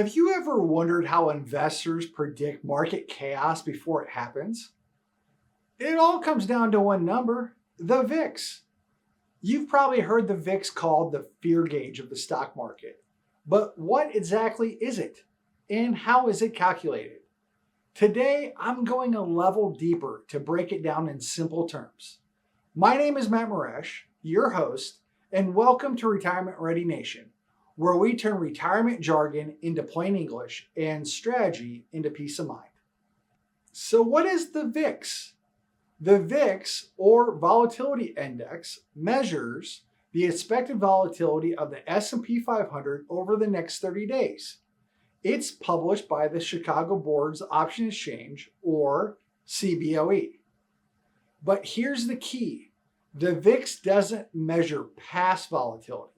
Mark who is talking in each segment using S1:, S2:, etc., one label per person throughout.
S1: Have you ever wondered how investors predict market chaos before it happens? It all comes down to one number, the VIX. You've probably heard the VIX called the fear gauge of the stock market. But what exactly is it? And how is it calculated? Today, I'm going a level deeper to break it down in simple terms. My name is Matt Maresh, your host, and welcome to Retirement Ready Nation, where we turn retirement jargon into plain English and strategy into peace of mind. So what is the VIX? The VIX, or Volatility Index, measures the expected volatility of the S&P 500 over the next 30 days. It's published by the Chicago Board's Option Exchange, or CBOE. But here's the key. The VIX doesn't measure past volatility.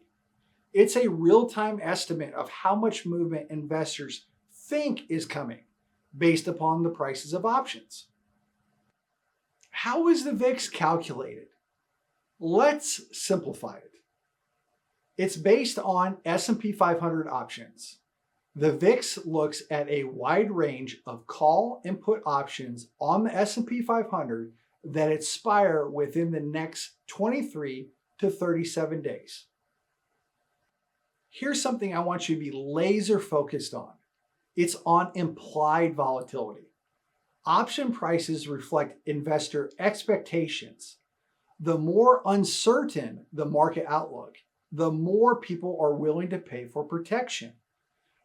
S1: It's a real-time estimate of how much movement investors think is coming based upon the prices of options. How is the VIX calculated? Let's simplify it. It's based on S&P 500 options. The VIX looks at a wide range of call and put options on the S&P 500 that expire within the next 23 to 37 days. Here's something I want you to be laser focused on. It's on implied volatility. Option prices reflect investor expectations. The more uncertain the market outlook, the more people are willing to pay for protection.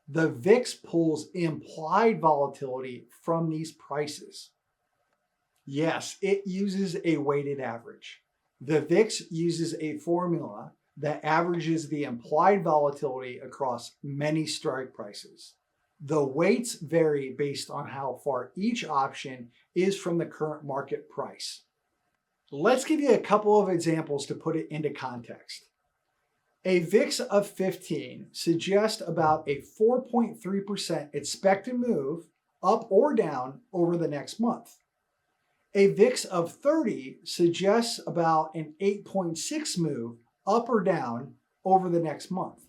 S1: The VIX pulls implied volatility from these prices. Yes, it uses a weighted average. The VIX uses a formula that averages the implied volatility across many strike prices. The weights vary based on how far each option is from the current market price. Let's give you a couple of examples to put it into context. A VIX of 15 suggests about a 4.3% expected move up or down over the next month. A VIX of 30 suggests about an 8.6 move up or down over the next month.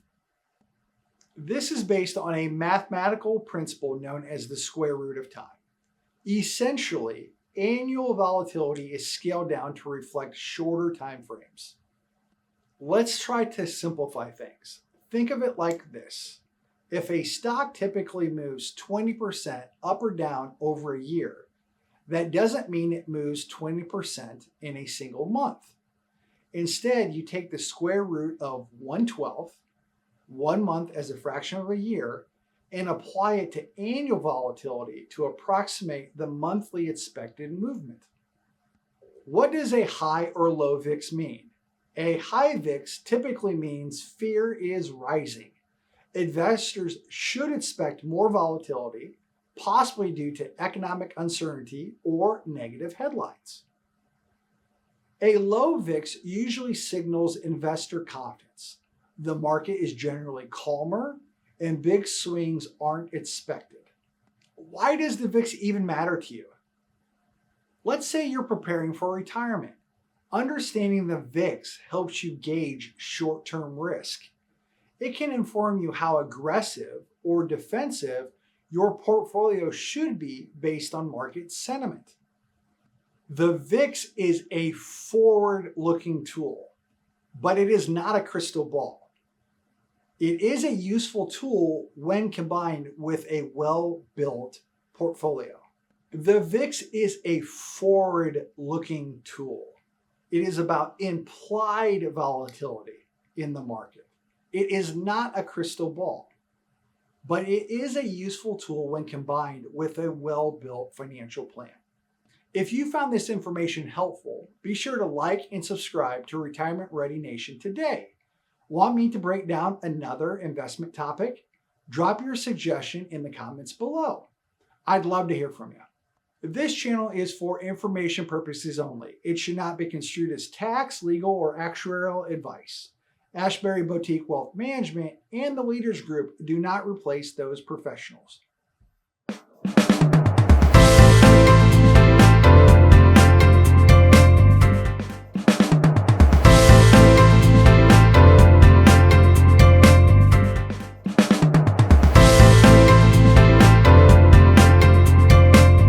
S1: This is based on a mathematical principle known as the square root of time. Essentially, annual volatility is scaled down to reflect shorter time frames. Let's try to simplify things. Think of it like this. If a stock typically moves 20% up or down over a year, that doesn't mean it moves 20% in a single month. Instead, you take the square root of 1/12, 1 month as a fraction of a year, and apply it to annual volatility to approximate the monthly expected movement. What does a high or low VIX mean? A high VIX typically means fear is rising. Investors should expect more volatility, possibly due to economic uncertainty or negative headlines. A low VIX usually signals investor confidence. The market is generally calmer and big swings aren't expected. Why does the VIX even matter to you? Let's say you're preparing for retirement. Understanding the VIX helps you gauge short-term risk. It can inform you how aggressive or defensive your portfolio should be based on market sentiment. The VIX is a forward-looking tool, but it is not a crystal ball. It is a useful tool when combined with a well-built portfolio. The VIX is a forward-looking tool. It is about implied volatility in the market. It is not a crystal ball, but it is a useful tool when combined with a well-built financial plan. If you found this information helpful, be sure to like and subscribe to Retirement Ready Nation today. Want me to break down another investment topic? Drop your suggestion in the comments below. I'd love to hear from you. This channel is for information purposes only. It should not be construed as tax, legal, or actuarial advice. Ashbury Boutique Wealth Management and the Leaders Group do not replace those professionals.